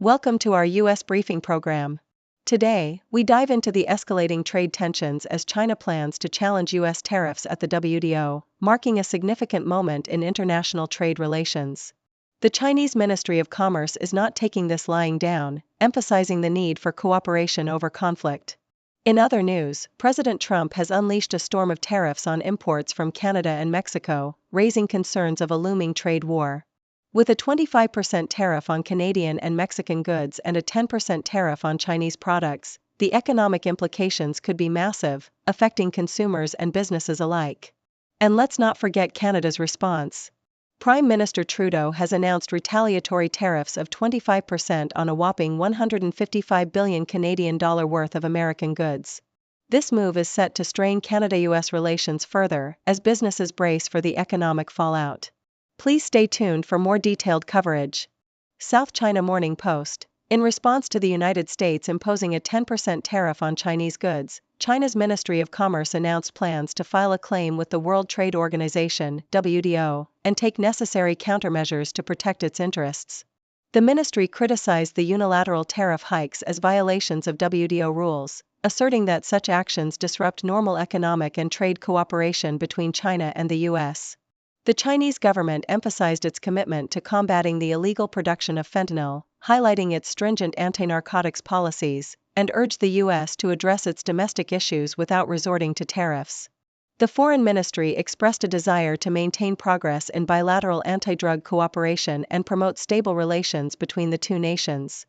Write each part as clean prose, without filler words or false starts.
Welcome to our U.S. briefing program. Today, we dive into the escalating trade tensions as China plans to challenge U.S. tariffs at the WTO, marking a significant moment in international trade relations. The Chinese Ministry of Commerce is not taking this lying down, emphasizing the need for cooperation over conflict. In other news, President Trump has unleashed a storm of tariffs on imports from Canada and Mexico, raising concerns of a looming trade war. With a 25% tariff on Canadian and Mexican goods and a 10% tariff on Chinese products, the economic implications could be massive, affecting consumers and businesses alike. And let's not forget Canada's response. Prime Minister Trudeau has announced retaliatory tariffs of 25% on a whopping $155 billion Canadian dollar worth of American goods. This move is set to strain Canada-US relations further as businesses brace for the economic fallout. Please stay tuned for more detailed coverage. South China Morning Post. In response to the United States imposing a 10% tariff on Chinese goods, China's Ministry of Commerce announced plans to file a claim with the World Trade Organization, WTO, and take necessary countermeasures to protect its interests. The ministry criticized the unilateral tariff hikes as violations of WTO rules, asserting that such actions disrupt normal economic and trade cooperation between China and the U.S. The Chinese government emphasized its commitment to combating the illegal production of fentanyl, highlighting its stringent anti-narcotics policies, and urged the U.S. to address its domestic issues without resorting to tariffs. The Foreign Ministry expressed a desire to maintain progress in bilateral anti-drug cooperation and promote stable relations between the two nations.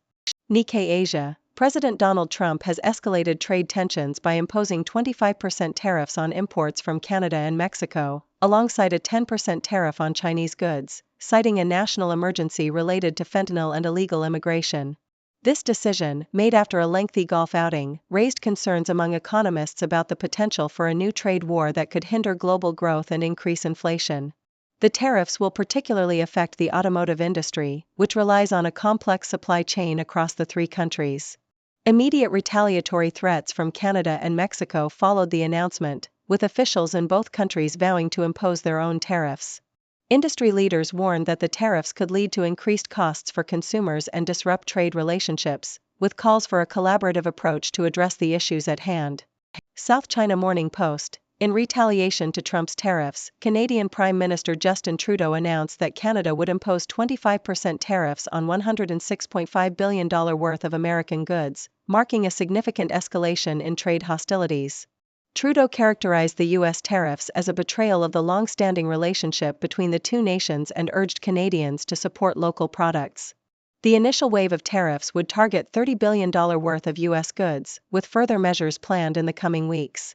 Nikkei Asia. President Donald Trump has escalated trade tensions by imposing 25% tariffs on imports from Canada and Mexico, alongside a 10% tariff on Chinese goods, citing a national emergency related to fentanyl and illegal immigration. This decision, made after a lengthy golf outing, raised concerns among economists about the potential for a new trade war that could hinder global growth and increase inflation. The tariffs will particularly affect the automotive industry, which relies on a complex supply chain across the three countries. Immediate retaliatory threats from Canada and Mexico followed the announcement, with officials in both countries vowing to impose their own tariffs. Industry leaders warned that the tariffs could lead to increased costs for consumers and disrupt trade relationships, with calls for a collaborative approach to address the issues at hand. South China Morning Post. In retaliation to Trump's tariffs, Canadian Prime Minister Justin Trudeau announced that Canada would impose 25% tariffs on $106.5 billion worth of American goods, marking a significant escalation in trade hostilities. Trudeau characterized the U.S. tariffs as a betrayal of the long-standing relationship between the two nations and urged Canadians to support local products. The initial wave of tariffs would target $30 billion worth of U.S. goods, with further measures planned in the coming weeks.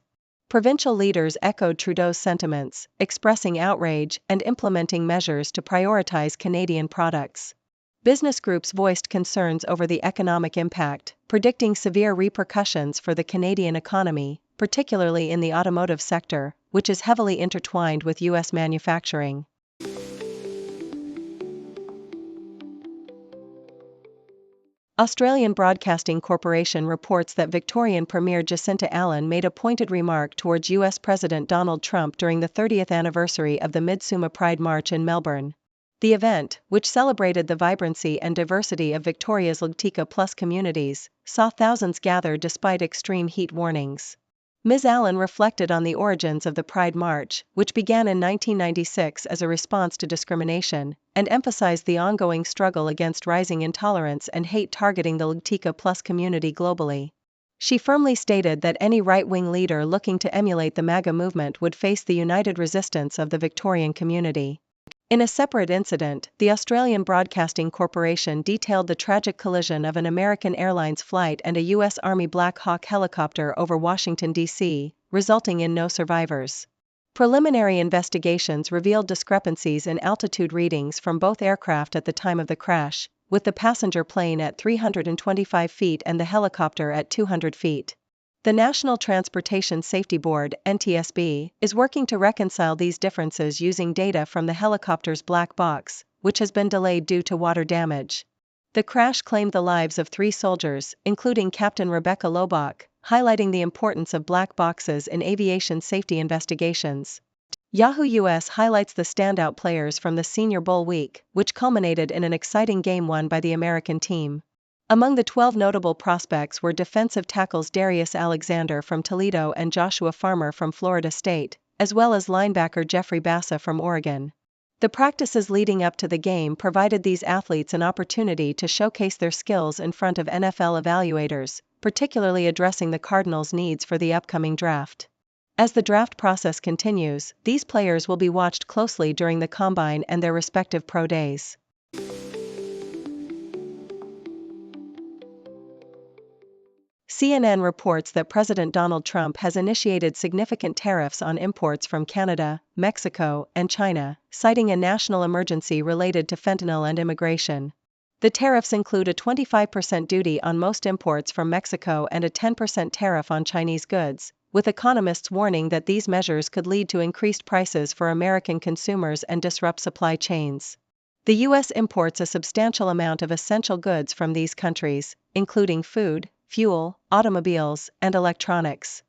Provincial leaders echoed Trudeau's sentiments, expressing outrage and implementing measures to prioritize Canadian products. Business groups voiced concerns over the economic impact, predicting severe repercussions for the Canadian economy, particularly in the automotive sector, which is heavily intertwined with U.S. manufacturing. Australian Broadcasting Corporation reports that Victorian Premier Jacinta Allen made a pointed remark towards US President Donald Trump during the 30th anniversary of the Midsumma Pride March in Melbourne. The event, which celebrated the vibrancy and diversity of Victoria's LGBTQ+ communities, saw thousands gather despite extreme heat warnings. Ms. Allen reflected on the origins of the Pride March, which began in 1996 as a response to discrimination, and emphasized the ongoing struggle against rising intolerance and hate targeting the LGBTQ+ community globally. She firmly stated that any right-wing leader looking to emulate the MAGA movement would face the united resistance of the Victorian community. In a separate incident, the Australian Broadcasting Corporation detailed the tragic collision of an American Airlines flight and a U.S. Army Black Hawk helicopter over Washington, D.C., resulting in no survivors. Preliminary investigations revealed discrepancies in altitude readings from both aircraft at the time of the crash, with the passenger plane at 325 feet and the helicopter at 200 feet. The National Transportation Safety Board, NTSB, is working to reconcile these differences using data from the helicopter's black box, which has been delayed due to water damage. The crash claimed the lives of 3 soldiers, including Captain Rebecca Lobach, highlighting the importance of black boxes in aviation safety investigations. Yahoo US highlights the standout players from the Senior Bowl week, which culminated in an exciting game won by the American team. Among the 12 notable prospects were defensive tackles Darius Alexander from Toledo and Joshua Farmer from Florida State, as well as linebacker Jeffrey Bassa from Oregon. The practices leading up to the game provided these athletes an opportunity to showcase their skills in front of NFL evaluators, particularly addressing the Cardinals' needs for the upcoming draft. As the draft process continues, these players will be watched closely during the combine and their respective pro days. CNN reports that President Donald Trump has initiated significant tariffs on imports from Canada, Mexico, and China, citing a national emergency related to fentanyl and immigration. The tariffs include a 25% duty on most imports from Mexico and a 10% tariff on Chinese goods, with economists warning that these measures could lead to increased prices for American consumers and disrupt supply chains. The U.S. imports a substantial amount of essential goods from these countries, including food, fuel, automobiles, and electronics.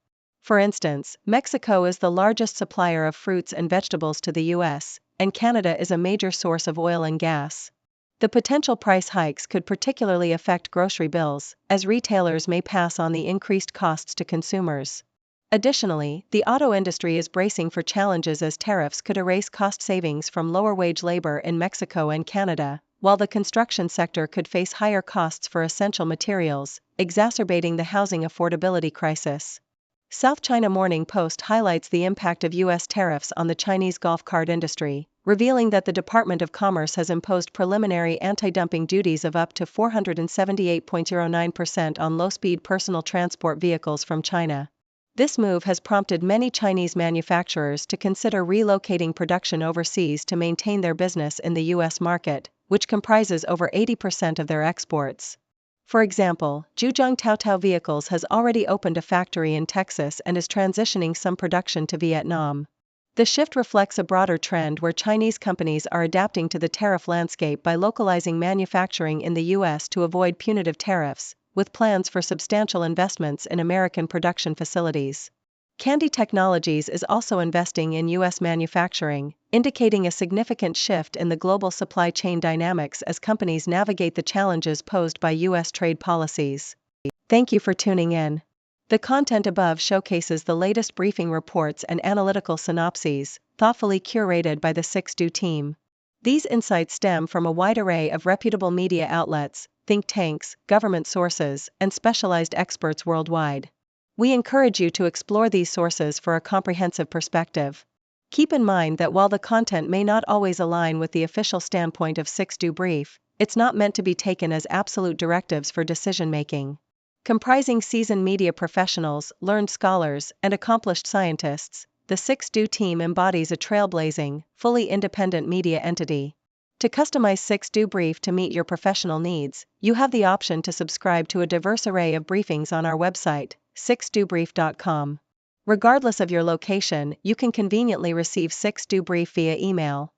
For instance, Mexico is the largest supplier of fruits and vegetables to the U.S., and Canada is a major source of oil and gas. The potential price hikes could particularly affect grocery bills, as retailers may pass on the increased costs to consumers. Additionally, the auto industry is bracing for challenges as tariffs could erase cost savings from lower wage labor in Mexico and Canada, while the construction sector could face higher costs for essential materials, exacerbating the housing affordability crisis. South China Morning Post highlights the impact of U.S. tariffs on the Chinese golf cart industry, revealing that the Department of Commerce has imposed preliminary anti-dumping duties of up to 478.09% on low-speed personal transport vehicles from China. This move has prompted many Chinese manufacturers to consider relocating production overseas to maintain their business in the U.S. market, which comprises over 80% of their exports. For example, Zhejiang Taotao Vehicles has already opened a factory in Texas and is transitioning some production to Vietnam. The shift reflects a broader trend where Chinese companies are adapting to the tariff landscape by localizing manufacturing in the U.S. to avoid punitive tariffs, with plans for substantial investments in American production facilities. Kandi Technologies is also investing in U.S. manufacturing, indicating a significant shift in the global supply chain dynamics as companies navigate the challenges posed by U.S. trade policies. Thank you for tuning in. The content above showcases the latest briefing reports and analytical synopses, thoughtfully curated by the 6Do team. These insights stem from a wide array of reputable media outlets, think tanks, government sources, and specialized experts worldwide. We encourage you to explore these sources for a comprehensive perspective. Keep in mind that while the content may not always align with the official standpoint of 6Do Brief, it's not meant to be taken as absolute directives for decision-making. Comprising seasoned media professionals, learned scholars, and accomplished scientists, the 6Do team embodies a trailblazing, fully independent media entity. To customize 6Do Brief to meet your professional needs, you have the option to subscribe to a diverse array of briefings on our website, 6dobrief.com. Regardless of your location, you can conveniently receive 6Do Brief via email.